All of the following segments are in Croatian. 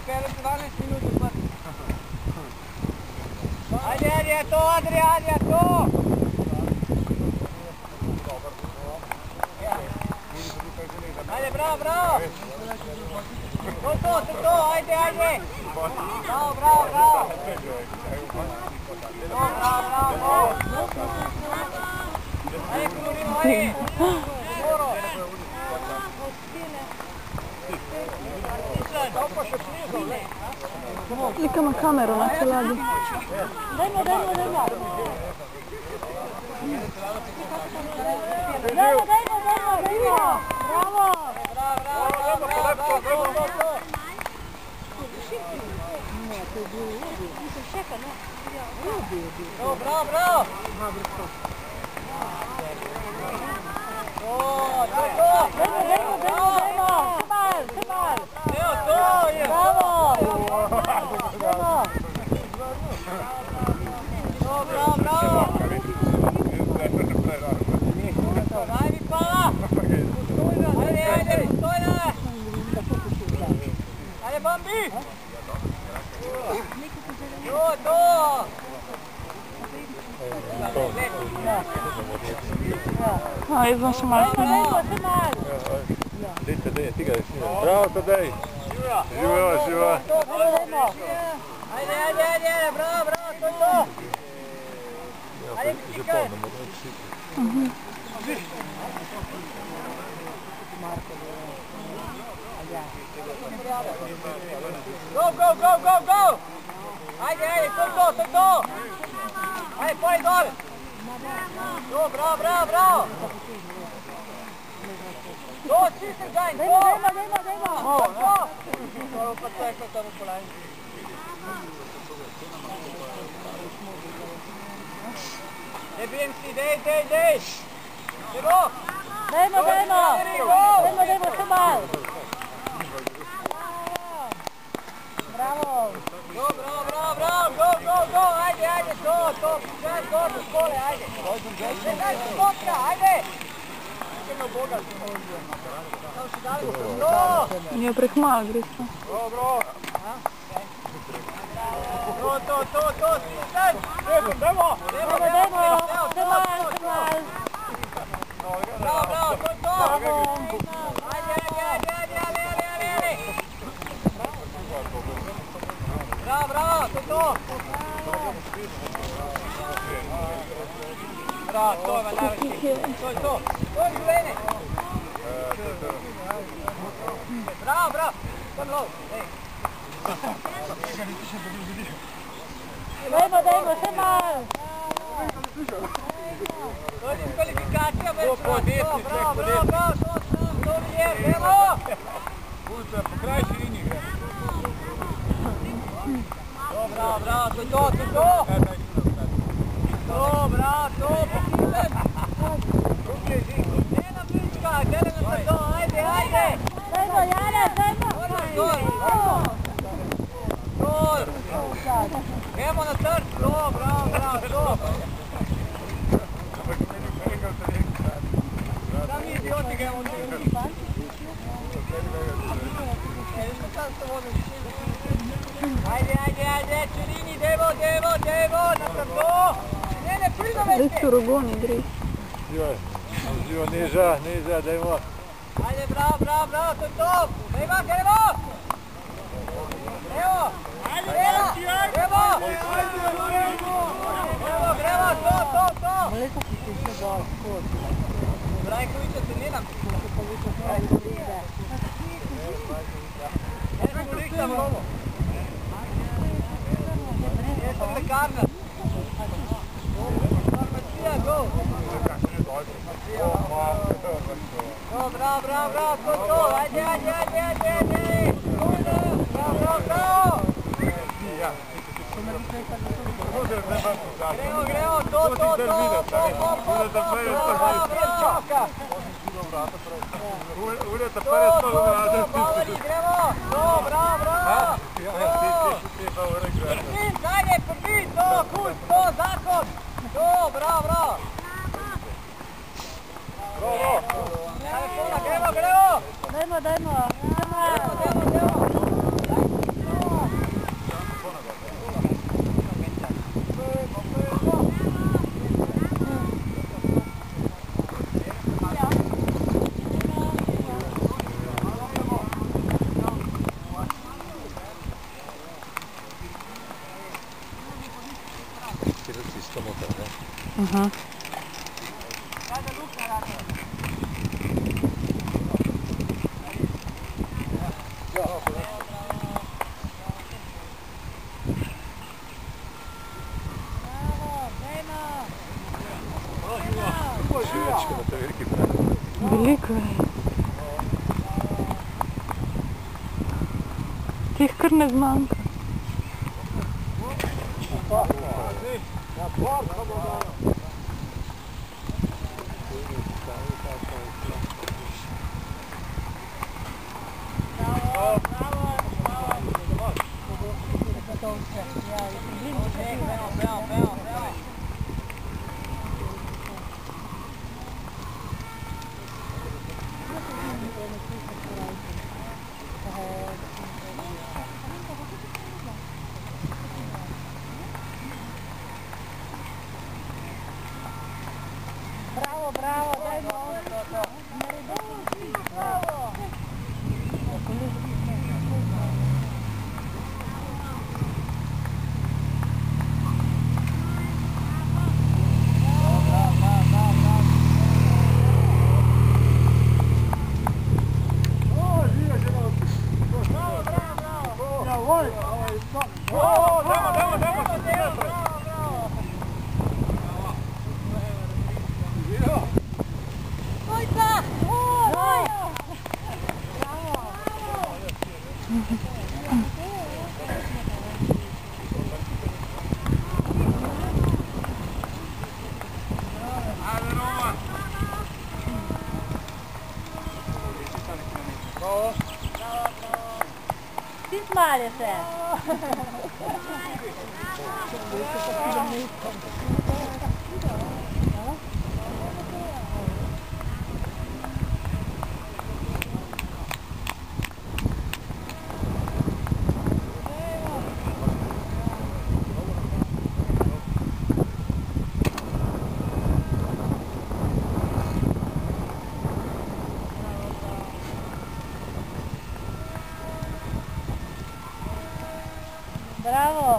pele 12 minuti pa. Ajde, to, Adria, to! Ajde, bravo! To, ajde! Bravo! Ajde, kurimo, ajde! Slikamo kameru na čeladi. Dajmo. Bravo! Ajde, Bambi! To! Izvan se malo snima. Bravo, Tadej! Živa! Ajde, bravo, to! Ajde, čekaj! Go! Ajde, to! Ajde, poj dole! To, bravo! To, čiste Dajn, to! Dajmo! Pa to je tamo polanje. Ne bijem si, dej! Čego? Dajmo, še malo! Bravo! Go! Ajde, to! Gaj gor do škole, ajde! Gaj do skotka, ajde! Čekaj Boga, to! Je prehmalo gresta. Bro! To! Stisaj! Dajmo! Še malo! Bravo, to! Ajde! Bravo, to! Bravo, to je najveći. To! To je življenje! Bravo! Tam lov, Dajmo, še malo! To je diskvalifikacija, bravo, to je, gremo! Ulica, po krajši liniji. Bravo, to je to! Bravo, to, pokitem! Njena blička, gledaj na to, ajde! Dajmo, Jana, dajmo! Gol! Gremo na trč, to, bravo, to! Da mi idioti gremo na trč. Ajde, Čerini, devo, na trko! Ne, prima Gre veće! su rogoni, gre. Živa, niža, dajmo. Ajde, bravo, to je to! Gremo! Evo! To! Brajkovića se ne nam. Jesam lekarna. Farmacija, go! Bravo, to! Ajde! Bravo! Gremo, to! Uljeta pare s toga rade. Gremo! Bravo! Prvi, to, kurs, to, zakon! To, bravo! Gremo! Dajmo! Gremo! Veliko je. Teh kar ne zmanjka. Bravo, bravo, dajmo. Bravo. Ti smalje se. Bravo.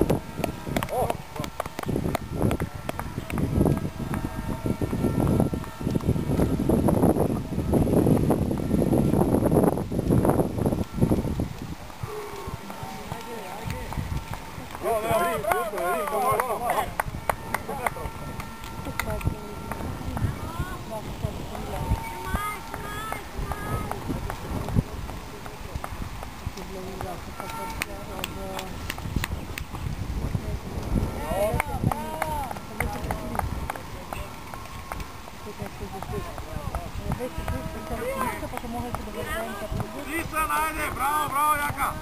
Isan, ajde, bravo, bravo, Jaka!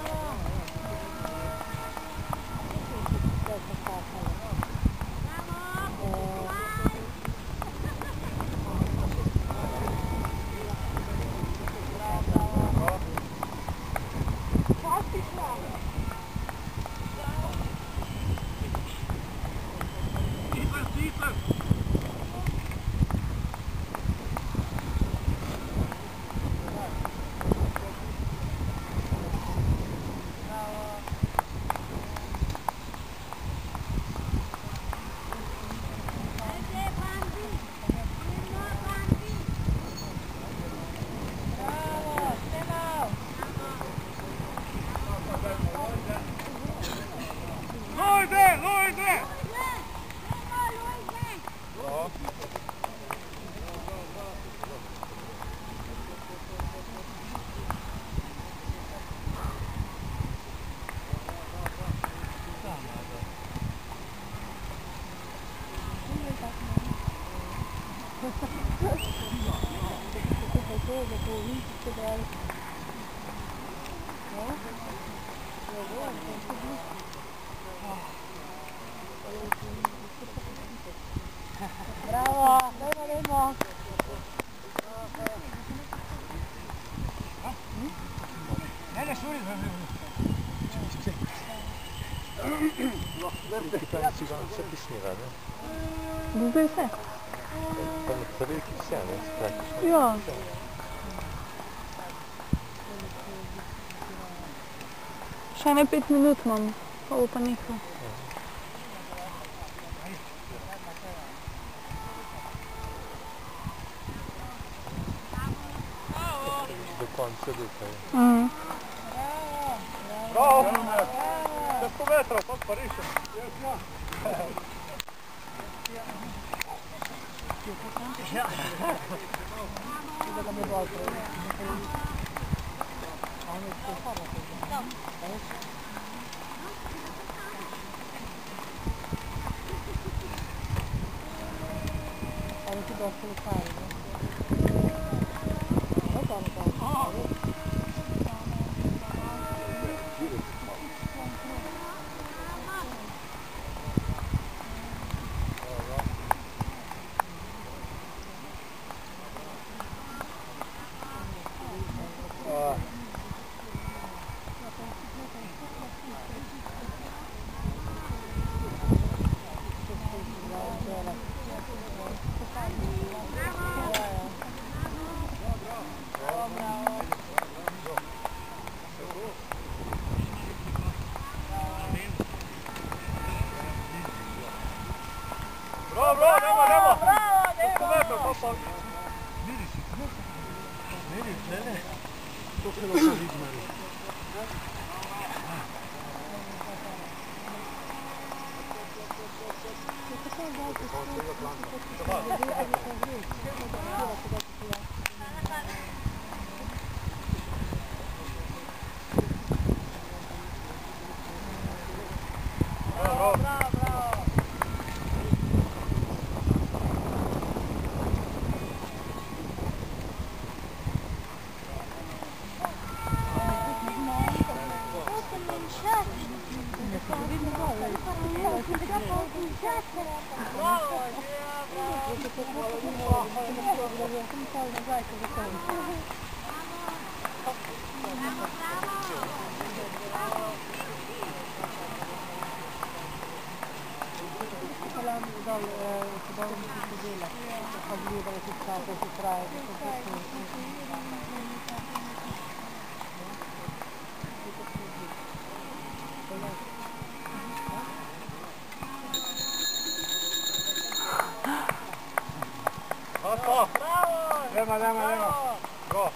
Bravo, dajmo. Ne, šuri. Zdaj vse. Ja. Še ne 5 minut imam, pa bo pa nehal. sedite. Bravo! 100 metrov, sad pa rišem. Bravo, bravo, Nemo! Bravo, Nemo! To se lahko vidi. Bravo, bravo! Nemo, Nemo! Go!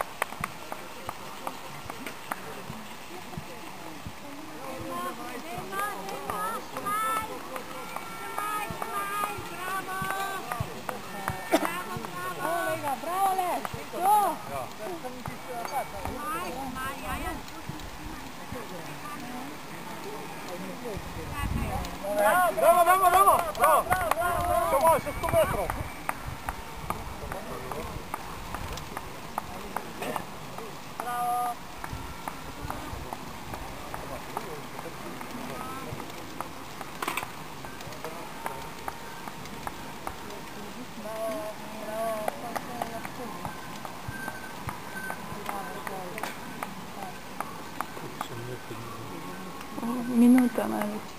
Bravo, Leš! Go! Nemo! Bravo! Še malo, še 100 metrov! Minuta najveća.